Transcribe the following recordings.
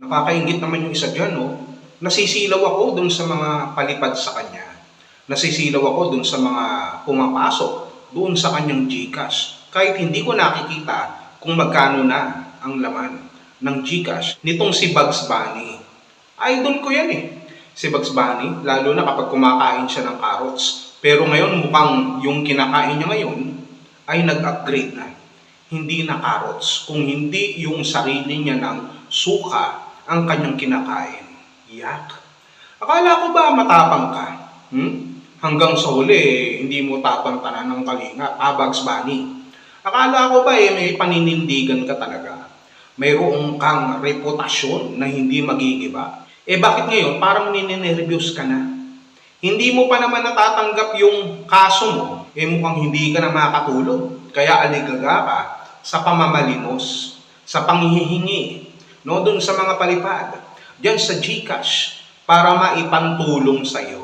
Nakakaingit naman yung isa dyan, no? Nasisilaw ako dun sa mga palipad sa kanya. Nasisilaw ako dun sa mga pumapasok doon sa kanyang GCash. Kahit hindi ko nakikita kung magkano na ang laman ng GCash nitong si Bugs Bunny. Idol ko yan eh. Si Bugs Bunny, lalo na kapag kumakain siya ng carrots. Pero ngayon mukhang yung kinakain niya ngayon ay nag-upgrade na. Hindi na carrots, kung hindi yung sarili niya ng suka ang kanyang kinakain. Yak. Akala ko ba matapang ka? Hanggang sa huli, hindi mo tatantanan ng kalinga, Bugs Bunny. Akala ko ba may paninindigan ka talaga? Mayroong kang reputasyon na hindi magigiba. Bakit ngayon parang ninenervyos ka na? Hindi mo pa naman natatanggap yung kaso mo, mukhang hindi ka na makatulog. Kaya aligaga ka sa pamamalimos, sa panghihingi, no, dun sa mga palipad, dyan sa GCash, para maipantulong sa iyo.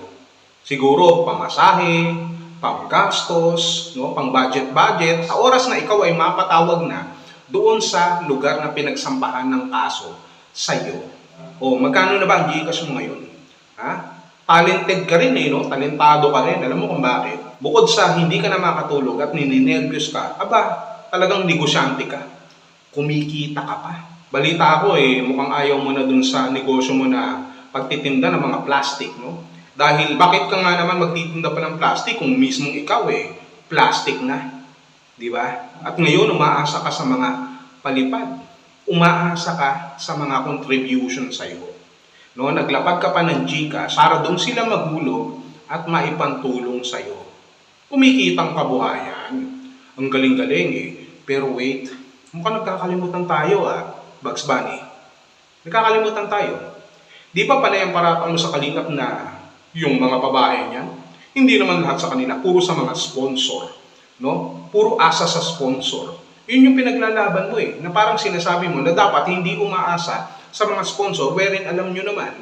Siguro pamasahe, panggastos, no, pang budget, sa oras na ikaw ay mapatawag na doon sa lugar na pinagsampahan ng kaso sa iyo. O magkano na ba ang GCash mo ngayon? Ha? Talented ka rin no? Talentado ka rin. Alam mo kung bakit? Bukod sa hindi ka na makatulog at ninenervyos ka, talagang negosyante ka. Kumikita ka pa. Balita ko mukhang ayaw mo na dun sa negosyo mo na pagtitinda ng mga plastic, no? Dahil bakit ka nga naman magtitinda pa ng plastic kung mismong ikaw plastic na? Di ba? At ngayon umaasa ka sa mga palipad. Umaasa ka sa mga contribution sa iyo. No, naglapag ka pa ng GCash para doon sila maghulog at maipantulong sa iyo. Kumikitang kabuhayan. Ang galing-galing Pero wait, mukhang nagkakalimutan tayo Bugs Bunny. Nagkakalimutan tayo. Di ba panay ang paratang mo sa kalingap na yung mga babae niyan? Hindi naman lahat sa kanila, puro sa mga sponsor. No? Puro asa sa sponsor. Yun yung pinaglalaban mo na parang sinasabi mo na dapat hindi umaasa sa mga sponsor wherein alam nyo naman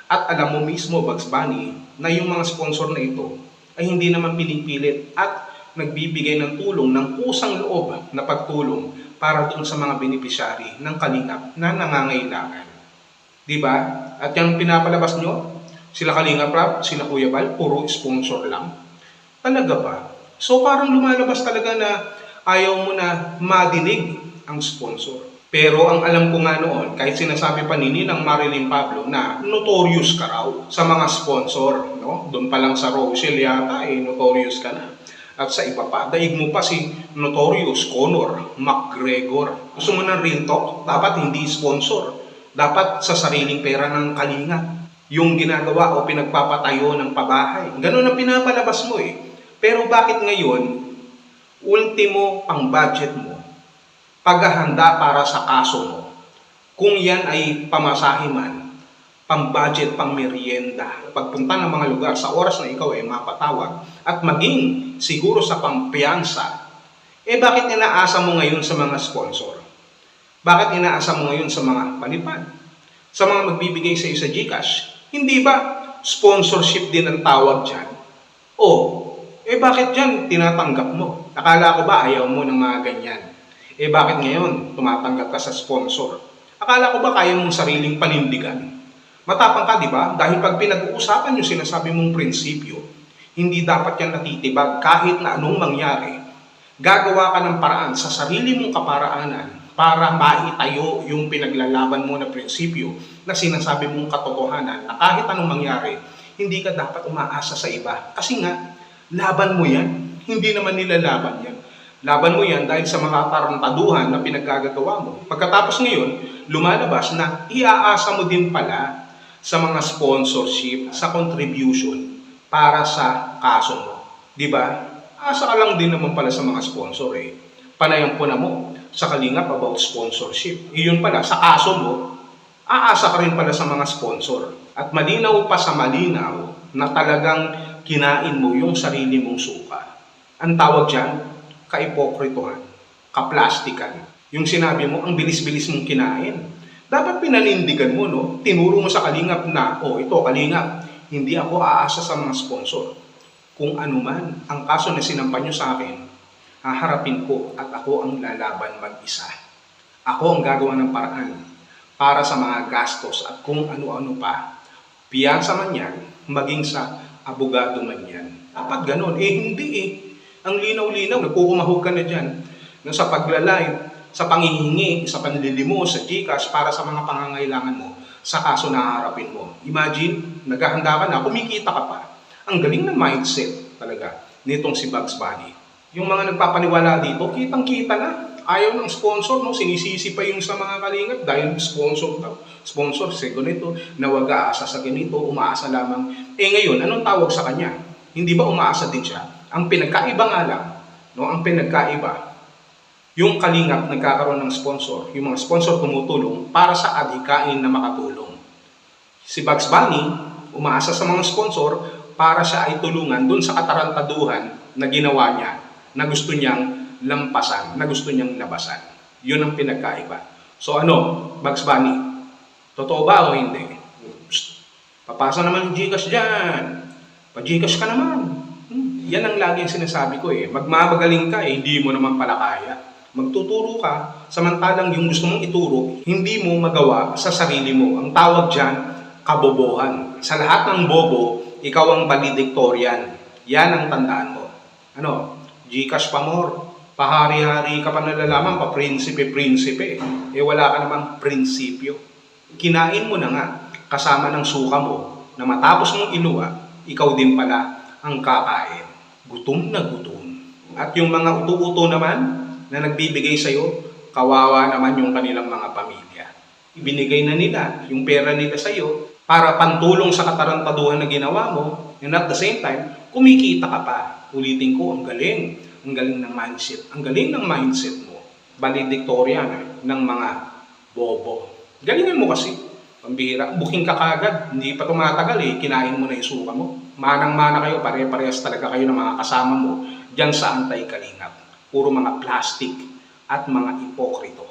at alam mo mismo, Bugs Bunny, na yung mga sponsor na ito ay hindi naman pinipilit at nagbibigay ng tulong, ng kusang loob na pagtulong para doon sa mga beneficiary ng kalingap na nangangailangan. Diba? At yung pinapalabas nyo, sila Kalingap Rap, sila Kuya Bal, puro sponsor lang. Talaga ba? So parang lumalabas talaga na ayaw mo na madinig ang sponsor. Pero ang alam ko nga noon, kahit sinasabi pa ni Ninang Marilyn Pablo na notorious ka raw sa mga sponsor. No? Doon pa lang sa Rochelle yata, notorious ka na. At sa iba pa, daig mo pa si Notorious Conor McGregor. Gusto mo ng real talk? Dapat hindi sponsor. Dapat sa sariling pera ng kalinga. Yung ginagawa o pinagpapatayo ng pabahay. Ganun ang pinapalabas mo Pero bakit ngayon, ultimo pang budget mo, paghahanda para sa kaso mo, kung yan ay pamasahe man, pang-budget, pang-merienda, pagpunta ng mga lugar sa oras na ikaw mapatawag, at maging siguro sa pampiyansa, bakit inaasa mo ngayon sa mga sponsor? Bakit inaasa mo ngayon sa mga palipad? Sa mga magbibigay sa iyo sa GCash? Hindi ba sponsorship din ang tawag dyan? Bakit dyan tinatanggap mo? Akala ko ba ayaw mo ng mga ganyan? Bakit ngayon tumatanggap ka sa sponsor? Akala ko ba kaya mong sariling panindigan? Matapang ka, di ba? Dahil pag pinag-uusapan yung sinasabi mong prinsipyo, hindi dapat yan natitibag kahit na anong mangyari. Gagawa ka ng paraan sa sarili mong kaparaanan para maitayo yung pinaglalaban mo na prinsipyo na sinasabi mong katotohanan na kahit anong mangyari, hindi ka dapat umaasa sa iba. Kasi nga, laban mo yan. Hindi naman nila laban yan. Laban mo yan dahil sa mga tarantaduhan na pinaggagawa mo. Pagkatapos ngayon, lumalabas na iaasa mo din pala sa mga sponsorship, sa contribution para sa kaso mo. Diba? Asa ka lang din naman pala sa mga sponsor Panayang po na mo sa kalingap about sponsorship. Iyon pala, sa kaso mo, aasa ka rin pala sa mga sponsor. At malinaw pa sa malinaw na talagang kinain mo yung sarili mong suka. Ang tawag dyan, kaipokritohan, kaplastikan. Yung sinabi mo, ang bilis-bilis mong kinain. Dapat pinanindigan mo, no? Tinuro mo sa Kalingap na, ito Kalingap, hindi ako aasa sa mga sponsor. Kung ano man ang kaso na sinampan nyo sa akin, haharapin ko at ako ang lalaban mag-isa. Ako ang gagawa ng paraan para sa mga gastos at kung ano-ano pa. Piyansa man yan, maging sa abogado man yan. Dapat ganun. Hindi. Ang linaw-linaw, nagkukumahog ka na dyan. Sa paglalive, sa panghihingi, sa panlilimos, sa GCash para sa mga pangangailangan mo, sa kaso na haharapin mo. Imagine, naghahanda ka na, kumikita ka pa. Ang galing ng mindset talaga nitong si Bugs Bunny. Yung mga nagpapaniwala dito, kitang-kita na. Ayaw ng sponsor, no? Sinisisi pa yung sa mga Kalingap dahil sponsor daw. Sponsor, ganito, na wag aasa sa ganito, umaasa lamang. Ngayon, anong tawag sa kanya? Hindi ba umaasa din siya? Ang pinagkaiba nga lang, no? Ang pinagkaiba, yung Kalingap nagkakaroon ng sponsor, yung mga sponsor tumutulong para sa adhikain na makatulong. Si Bugs Bunny, umaasa sa mga sponsor para siya ay tulungan dun sa katarantaduhan na ginawa niya, na gusto niyang lampasan, na gusto niyang labasan. Yun ang pinagkaiba. So Bugs Bunny, totoo ba o hindi? Psst, papasa naman yung GCash dyan. Pa-GCash ka naman. Yan ang lagi ang sinasabi ko Magmamagaling ka hindi mo naman pala kaya. Magtuturo ka, samantalang yung gusto mong ituro, hindi mo magawa sa sarili mo. Ang tawag dyan, kabobohan. Sa lahat ng bobo, ikaw ang valedictorian. Yan ang tandaan mo. GCash pa more. Pahari-hari ka pa nalalaman, pa prinsipe-prinsipe. Wala ka namang prinsipyo. Kinain mo na nga, kasama ng suka mo, na matapos mong iluwa, ikaw din pala ang kakain. Gutom na gutom. At yung mga uto-uto naman, na nagbibigay sa'yo, kawawa naman yung kanilang mga pamilya. Ibinigay na nila yung pera nila sa'yo para pantulong sa katarantaduhan na ginawa mo, and at the same time, kumikita ka pa. Ulitin ko, ang galing. Ang galing ng mindset. Ang galing ng mindset mo. Valedictorian ng mga bobo. Galingan mo kasi. Pambihira. Booking ka kagad. Hindi pa tumatagal Kinain mo na yung suka mo. Manang-mana kayo. Pare-parehas talaga kayo ng mga kasama mo. Diyan sa Antay Kalingap. Puro mga plastic at mga ipokrito.